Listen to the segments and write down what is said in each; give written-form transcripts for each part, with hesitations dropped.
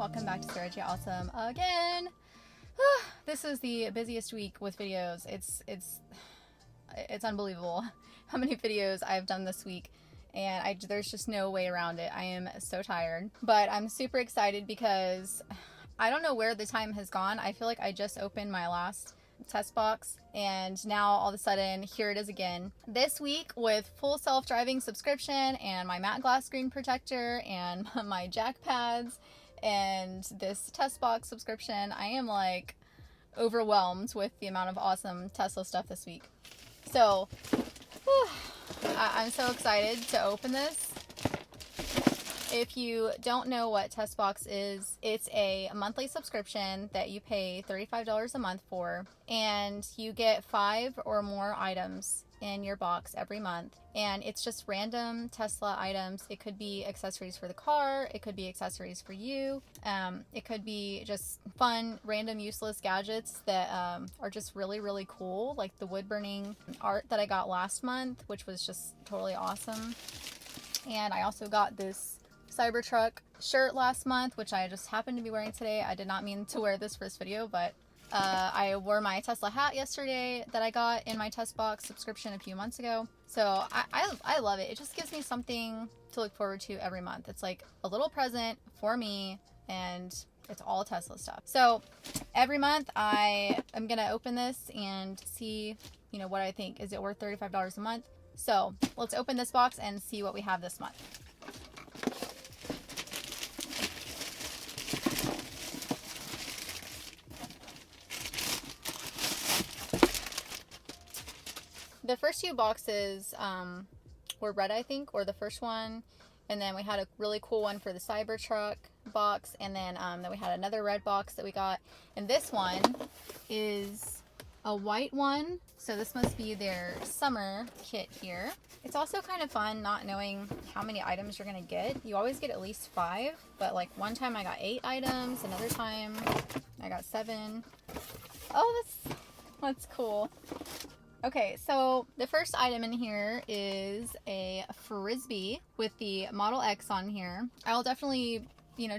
welcome back to Sarah J. Awesome again. This is the busiest week with videos. It's unbelievable how many videos I've done this week, and there's just no way around it. I am so tired, but I'm super excited because I don't know where the time has gone. I feel like I just opened my last Tesbox, and now all of a sudden here it is again this week with full self-driving subscription and my matte glass screen protector and my jack pads and this Tesbox subscription. I am like overwhelmed with the amount of awesome Tesla stuff this week. So I'm so excited to open this. If you don't know what Tesbox is, it's a monthly subscription that you pay $35 a month for, and you get 5 or more items in your box every month. And it's just random Tesla items. It could be accessories for the car, it could be accessories for you, it could be just fun, random, useless gadgets that are just really, really cool, like the wood burning art that I got last month, which was just totally awesome. And I also got this Cybertruck shirt last month, which I just happened to be wearing today. I did not mean to wear this for this video, but I wore my Tesla hat yesterday that I got in my Tesbox subscription a few months ago. So I love it. It just gives me something to look forward to every month. It's like a little present for me, and it's all Tesla stuff. So every month I am gonna open this and see, what I think. Is it worth $35 a month? So let's open this box and see what we have this month. The first 2 boxes were red, I think, or the first one, and then we had a really cool one for the Cybertruck box, and then we had another red box that we got, and this one is a white one, so this must be their summer kit here. It's also kind of fun not knowing how many items you're gonna get. You always get at least 5, but like one time I got 8 items, another time I got 7. Oh, that's cool. Okay, so the first item in here is a Frisbee with the Model X on here. I'll definitely,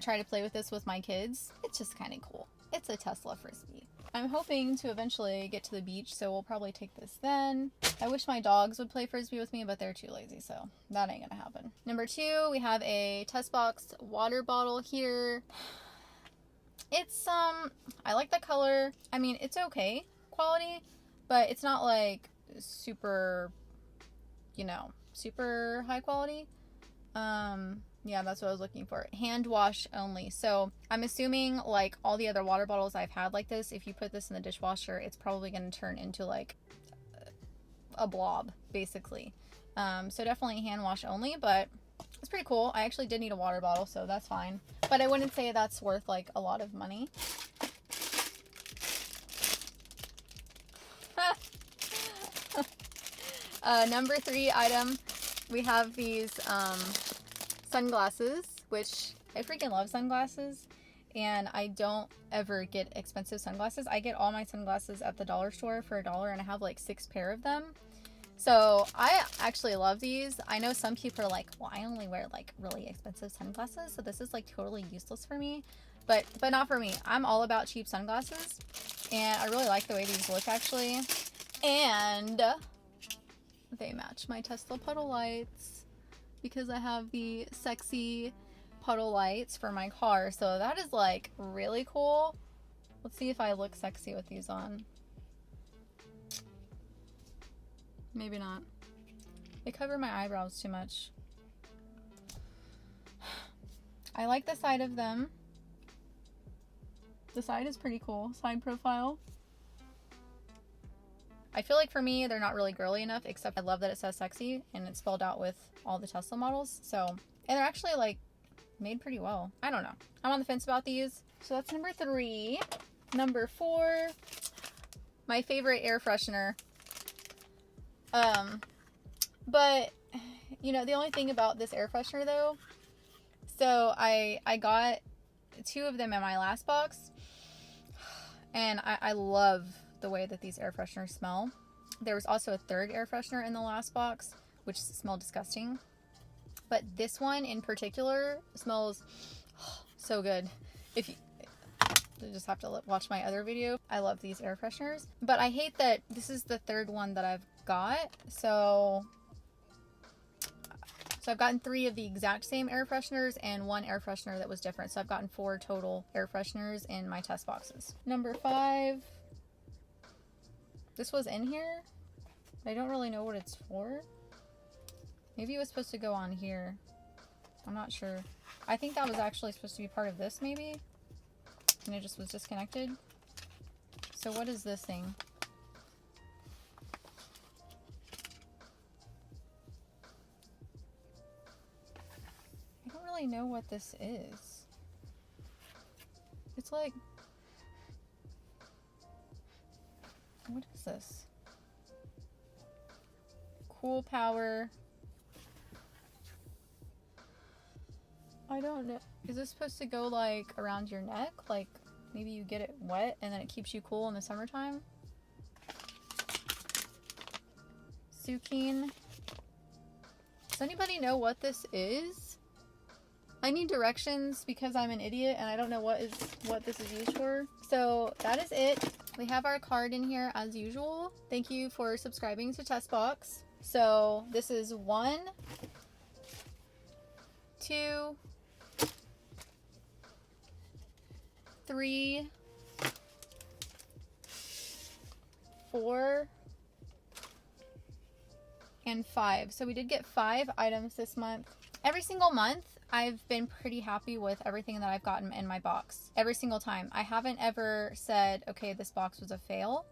try to play with this with my kids. It's just kind of cool. It's a Tesla Frisbee. I'm hoping to eventually get to the beach, so we'll probably take this then. I wish my dogs would play Frisbee with me, but they're too lazy, so that ain't gonna happen. Number 2, we have a Tesbox water bottle here. It's, I like the color. I mean, it's okay quality, but it's not like super, super high quality. Yeah, that's what I was looking for. Hand wash only. So I'm assuming like all the other water bottles I've had like this, if you put this in the dishwasher, it's probably going to turn into like a blob, basically. So definitely hand wash only, but it's pretty cool. I actually did need a water bottle, so that's fine. But I wouldn't say that's worth like a lot of money. Number 3 item, we have these sunglasses, which I freaking love sunglasses, and I don't ever get expensive sunglasses. I get all my sunglasses at the dollar store for $1, and I have like 6 pair of them. So I actually love these. I know some people are like, well, I only wear like really expensive sunglasses, so this is like totally useless for me. But not for me. I'm all about cheap sunglasses, and I really like the way these look actually. And they match my Tesla puddle lights because I have the sexy puddle lights for my car. So that is like really cool. Let's see if I look sexy with these on. Maybe not. They cover my eyebrows too much. I like the side of them. The side is pretty cool. Side profile. I feel like for me, they're not really girly enough, except I love that it says sexy and it's spelled out with all the Tesla models. So, and they're actually like made pretty well. I don't know. I'm on the fence about these. So that's number 3. Number 4, my favorite air freshener. But the only thing about this air freshener though, so I got 2 of them in my last box, and I love the way that these air fresheners smell. There was also a 3rd air freshener in the last box, which smelled disgusting. But this one in particular smells so good. If you just have to watch my other video. I love these air fresheners, but I hate that this is the third one that I've got. So I've gotten 3 of the exact same air fresheners and 1 air freshener that was different. So I've gotten 4 total air fresheners in my test boxes. Number 5. This was in here. I don't really know what it's for. Maybe it was supposed to go on here. I'm not sure. I think that was actually supposed to be part of this, maybe. And it just was disconnected. So what is this thing? I don't really know what this is. It's like... What is this? Cool power. I don't know. Is this supposed to go like around your neck? Like maybe you get it wet and then it keeps you cool in the summertime? Sukeen. Does anybody know what this is? I need directions because I'm an idiot and I don't know what this is used for. So that is it. We have our card in here as usual. Thank you for subscribing to Tesbox. So this is 1, 2, 3, 4, and 5. So we did get 5 items this month. Every single month, I've been pretty happy with everything that I've gotten in my box. Every single time. I haven't ever said, okay, this box was a fail.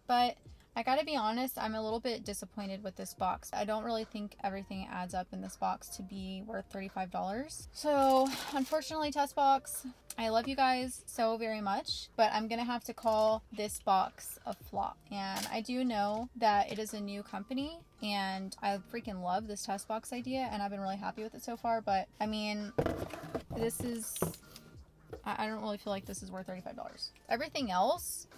But I gotta be honest, I'm a little bit disappointed with this box. I don't really think everything adds up in this box to be worth $35. So, unfortunately, Tesbox, I love you guys so very much, but I'm gonna have to call this box a flop. And I do know that it is a new company, and I freaking love this Tesbox idea, and I've been really happy with it so far, but, I mean, this is... I don't really feel like this is worth $35. Everything else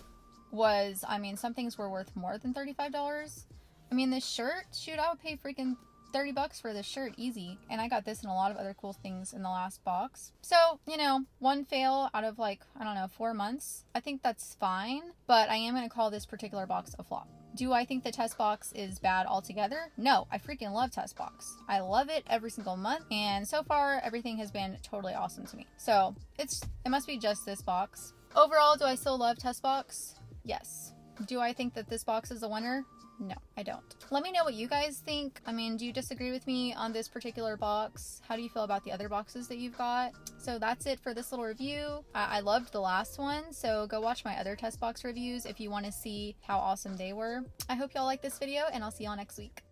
was, I mean, some things were worth more than $35. I mean, this shirt, shoot, I would pay freaking $30 for this shirt, easy. And I got this and a lot of other cool things in the last box. So, you know, 1 fail out of like, I don't know, 4 months. I think that's fine, but I am going to call this particular box a flop. Do I think the Tesbox is bad altogether? No, I freaking love Tesbox. I love it every single month, and so far everything has been totally awesome to me. So it must be just this box. Overall, do I still love Tesbox? Yes. Do I think that this box is a winner? No, I don't. Let me know what you guys think. I mean, do you disagree with me on this particular box? How do you feel about the other boxes that you've got? So that's it for this little review. I loved the last one, so go watch my other Tesbox reviews if you want to see how awesome they were. I hope y'all like this video, and I'll see y'all next week.